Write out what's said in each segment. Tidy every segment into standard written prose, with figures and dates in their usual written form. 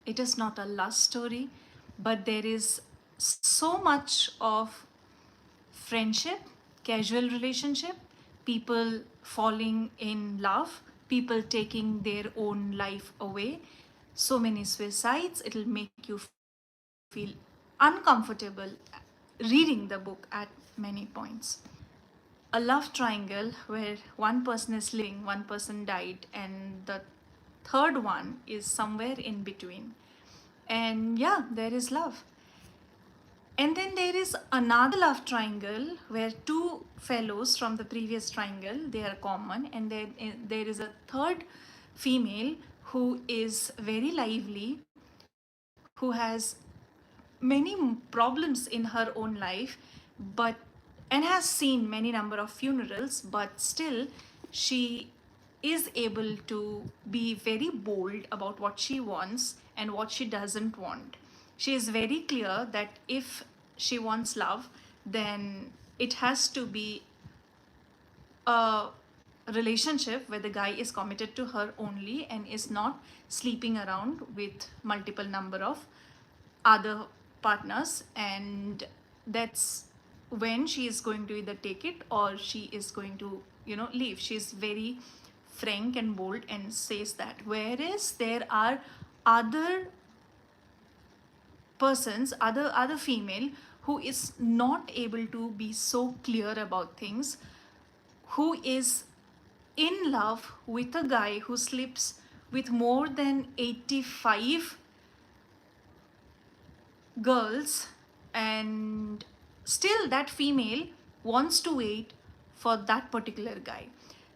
It is not a lust story, but there is so much of friendship, casual relationship, people falling in love, people taking their own life away, so many suicides. It'll make you feel uncomfortable reading the book at many points. A love triangle where one person is living, one person died, and the third one is somewhere in between. And yeah, there is love. And then there is another love triangle where two fellows from the previous triangle, they are common, and then there is a third female who is very lively, who has many problems in her own life, but and has seen many number of funerals, but still she is able to be very bold about what she wants and what she doesn't want. She is very clear that if she wants love, then it has to be a relationship where the guy is committed to her only and is not sleeping around with multiple number of other partners, and that's when she is going to either take it or she is going to leave. She's very frank and bold and says that, whereas there are other persons, other female who is not able to be so clear about things, who is in love with a guy who sleeps with more than 85 girls, and still that female wants to wait for that particular guy.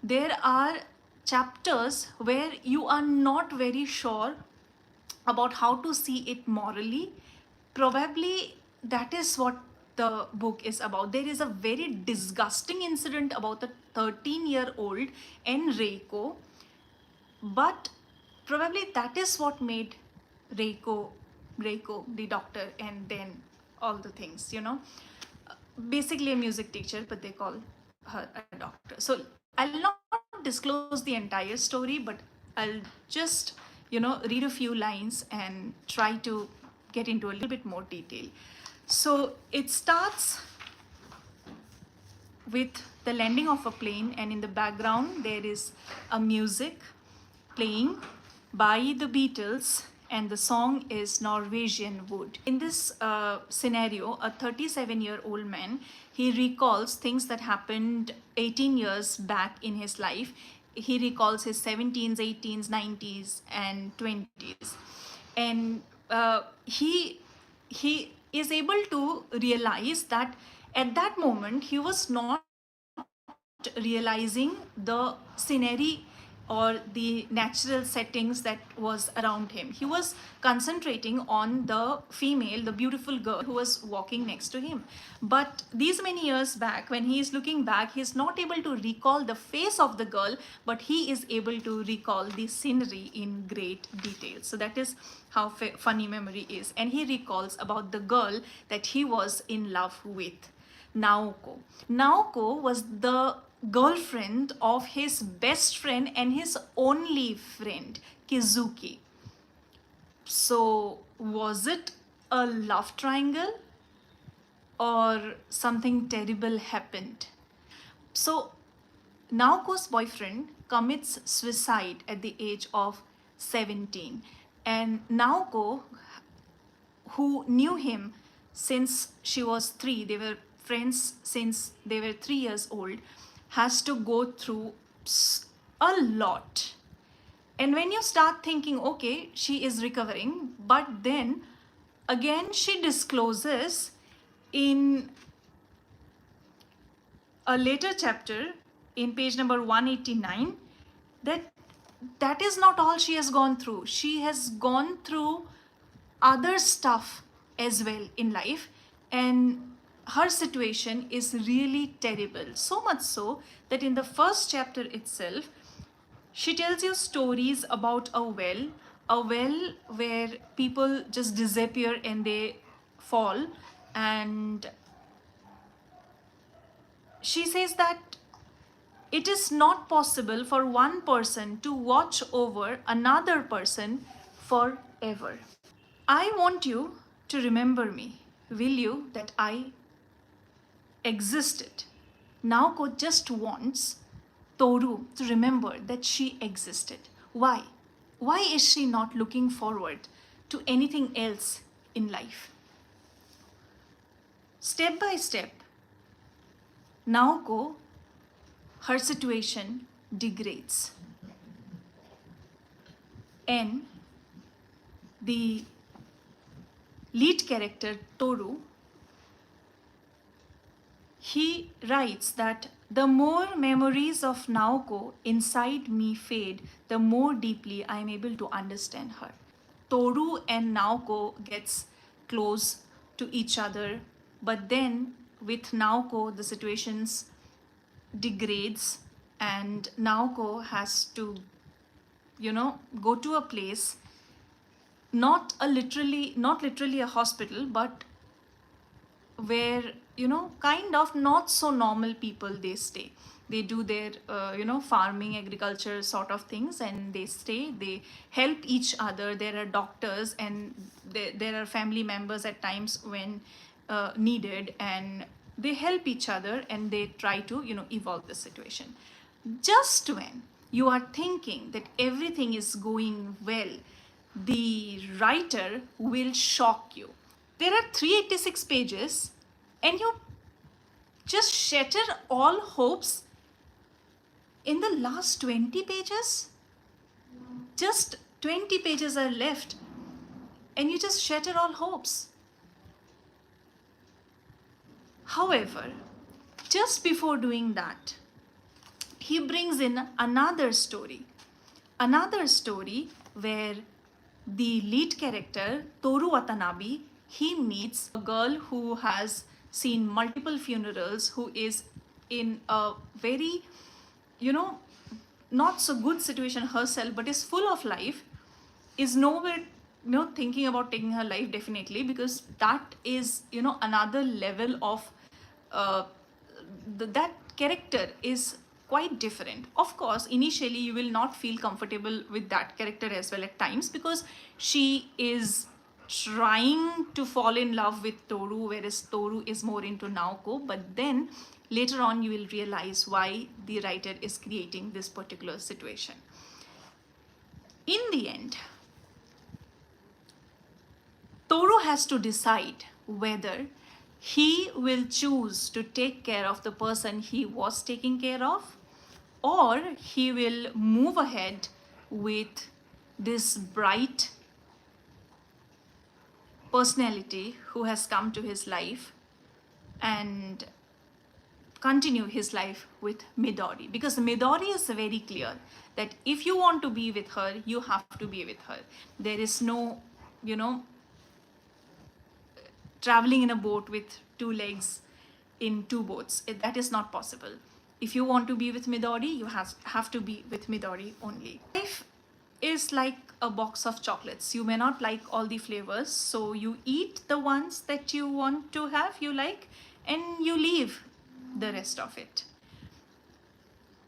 There are chapters where you are not very sure about how to see it morally. Probably that is what the book is about. There is a very disgusting incident about a 13-year-old Enrico, but probably that is what made Reiko, Reiko the doctor, and then all the things, basically a music teacher, but they call her a doctor. So I'll not disclose the entire story, but I'll just, read a few lines and try to get into a little bit more detail. So it starts with the landing of a plane, and in the background there is a music playing by the Beatles, and the song is Norwegian Wood. In this scenario, a 37-year-old man, he recalls things that happened 18 years back in his life. He recalls his 17s, 18s, 90s, and 20s, and he is able to realize that at that moment he was not realizing the scenery or the natural settings that was around him. He was concentrating on the female, the beautiful girl who was walking next to him. But these many years back, when he is looking back, he is not able to recall the face of the girl, but he is able to recall the scenery in great detail. So that is how funny memory is. And he recalls about the girl that he was in love with, Naoko. Naoko was the girlfriend of his best friend and his only friend, Kizuki. So, was it a love triangle or something terrible happened? So, Naoko's boyfriend commits suicide at the age of 17, and Naoko, who knew him since she was 3, they were friends since they were 3 years old, has to go through a lot. And when you start thinking, okay, she is recovering, but then again she discloses in a later chapter in page number 189 that that is not all she has gone through. She has gone through other stuff as well in life, and her situation is really terrible. So much so that in the first chapter itself, she tells you stories about a well where people just disappear and they fall. And she says that it is not possible for one person to watch over another person for forever. I want you to remember me. Will you that I existed? Naoko just wants Toru to remember that she existed. Why? Why is she not looking forward to anything else in life? Step by step, Naoko, her situation degrades. And the lead character, Toru, he writes that the more memories of Naoko inside me fade, the more deeply I am able to understand her. Toru and Naoko gets close to each other, but then with Naoko the situations degrades and Naoko has to, go to a place, not literally a hospital, but where kind of not so normal people they stay. They do their farming agriculture sort of things, and they stay, they help each other. There are doctors, and there are family members at times when needed, and they help each other, and they try to evolve the situation. Just when you are thinking that everything is going well, the writer will shock you. There are 386 pages, and you just shatter all hopes in the last 20 pages. Just 20 pages are left, and you just shatter all hopes. However, just before doing that, he brings in another story where the lead character, Toru Watanabe, he meets a girl who has seen multiple funerals, who is in a very, not so good situation herself, but is full of life, is nowhere, thinking about taking her life definitely, because that is, another level of, that character is quite different. Of course, initially you will not feel comfortable with that character as well at times, because she is trying to fall in love with Toru, whereas Toru is more into Naoko. But then later on you will realize why the writer is creating this particular situation. In the end, Toru has to decide whether he will choose to take care of the person he was taking care of, or he will move ahead with this bright personality who has come to his life and continue his life with Midori. Because Midori is very clear that if you want to be with her, you have to be with her. There is no, traveling in a boat with two legs in two boats. That is not possible. If you want to be with Midori, you have to be with Midori only. Life is like a box of chocolates. You may not like all the flavors, so you eat the ones that you want to have, you like, and you leave the rest of it.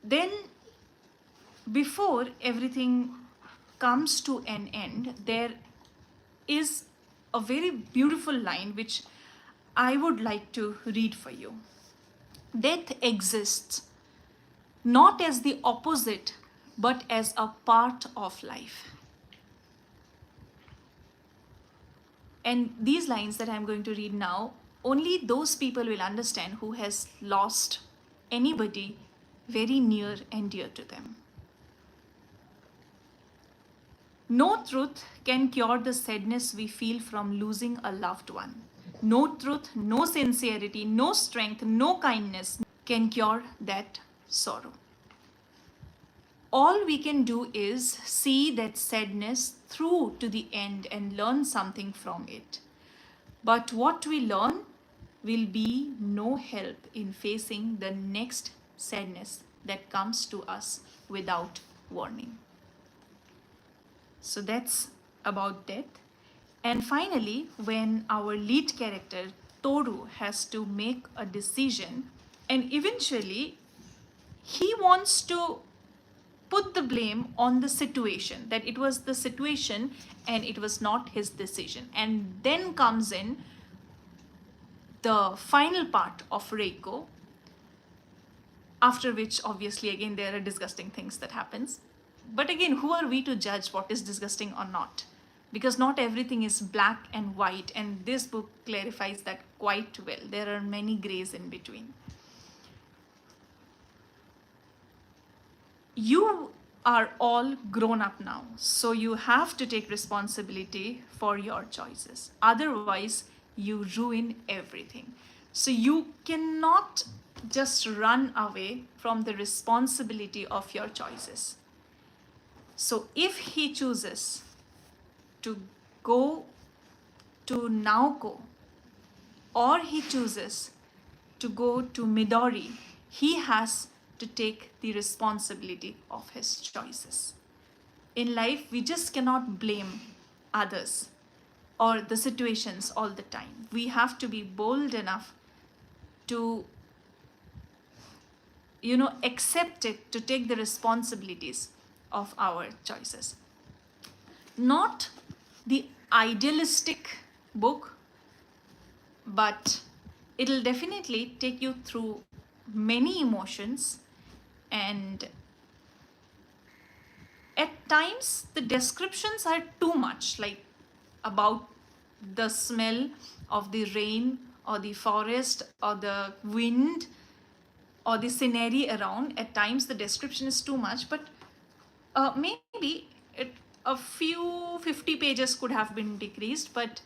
Then, before everything comes to an end, there is a very beautiful line which I would like to read for you. Death exists not as the opposite, but as a part of life. And these lines that I'm going to read now, only those people will understand who has lost anybody very near and dear to them. No truth can cure the sadness we feel from losing a loved one. No truth, no sincerity, no strength, no kindness can cure that sorrow. All we can do is see that sadness through to the end and learn something from it. But what we learn will be no help in facing the next sadness that comes to us without warning. So that's about death. And finally, when our lead character Toru has to make a decision, and eventually he wants to put the blame on the situation, that it was the situation and it was not his decision. And then comes in the final part of Reiko, after which obviously again there are disgusting things that happens. But again, who are we to judge what is disgusting or not? Because not everything is black and white, and this book clarifies that quite well. There are many grays in between. You are all grown up now, so you have to take responsibility for your choices. Otherwise, you ruin everything. So you cannot just run away from the responsibility of your choices. So if he chooses to go to Naoko, or he chooses to go to Midori, he has to take the responsibility of his choices. In life, we just cannot blame others or the situations all the time. We have to be bold enough to, accept it, to take the responsibilities of our choices. Not the idealistic book, but it'll definitely take you through many emotions, and at times the descriptions are too much, like about the smell of the rain or the forest or the wind or the scenery around. At times the description is too much, but maybe a few 50 pages could have been decreased, but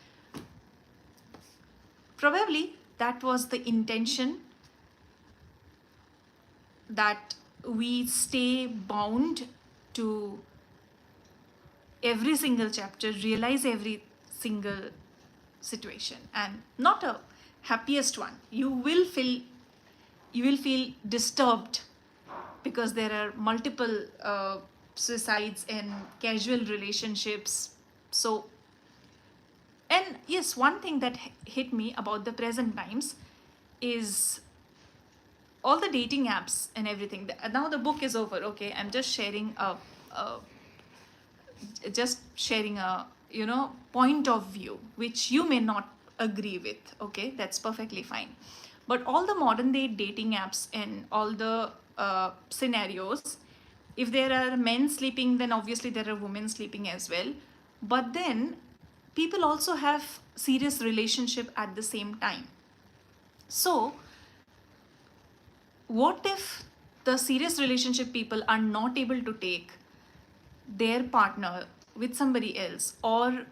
probably that was the intention, that we stay bound to every single chapter, realize every single situation, and not a happiest one. You will feel disturbed because there are multiple suicides and casual relationships. So, and yes, one thing that hit me about the present times is all the dating apps and everything. Now the book is over. Okay, I'm just sharing a point of view which you may not agree with. Okay, that's perfectly fine. But all the modern day dating apps and all the scenarios, if there are men sleeping, then obviously there are women sleeping as well. But then people also have serious relationship at the same time. So what if the serious relationship people are not able to take their partner with somebody else, or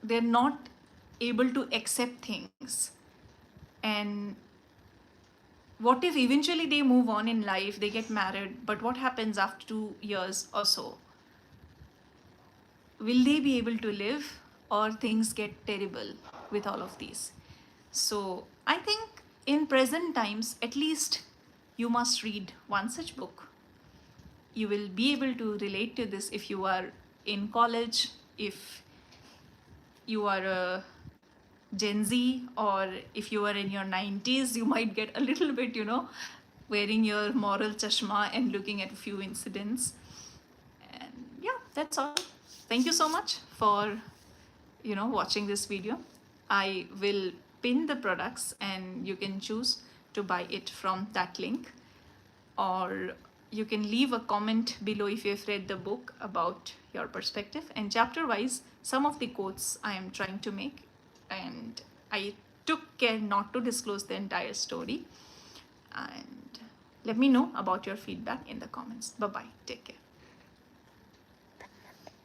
they're not able to accept things? And what if eventually they move on in life, they get married, but what happens after 2 years or so? Will they be able to live, or things get terrible with all of these? So I think in present times, at least you must read one such book. You will be able to relate to this if you are in college, if you are a Gen Z, or if you are in your 90s, you might get a little bit, wearing your moral chashma and looking at a few incidents. And yeah, that's all. Thank you so much for, watching this video. I will pin the products and you can choose to buy it from that link, or you can leave a comment below if you've read the book about your perspective. And chapter wise, some of the quotes I am trying to make, and I took care not to disclose the entire story. And let me know about your feedback in the comments. Bye bye. Take care.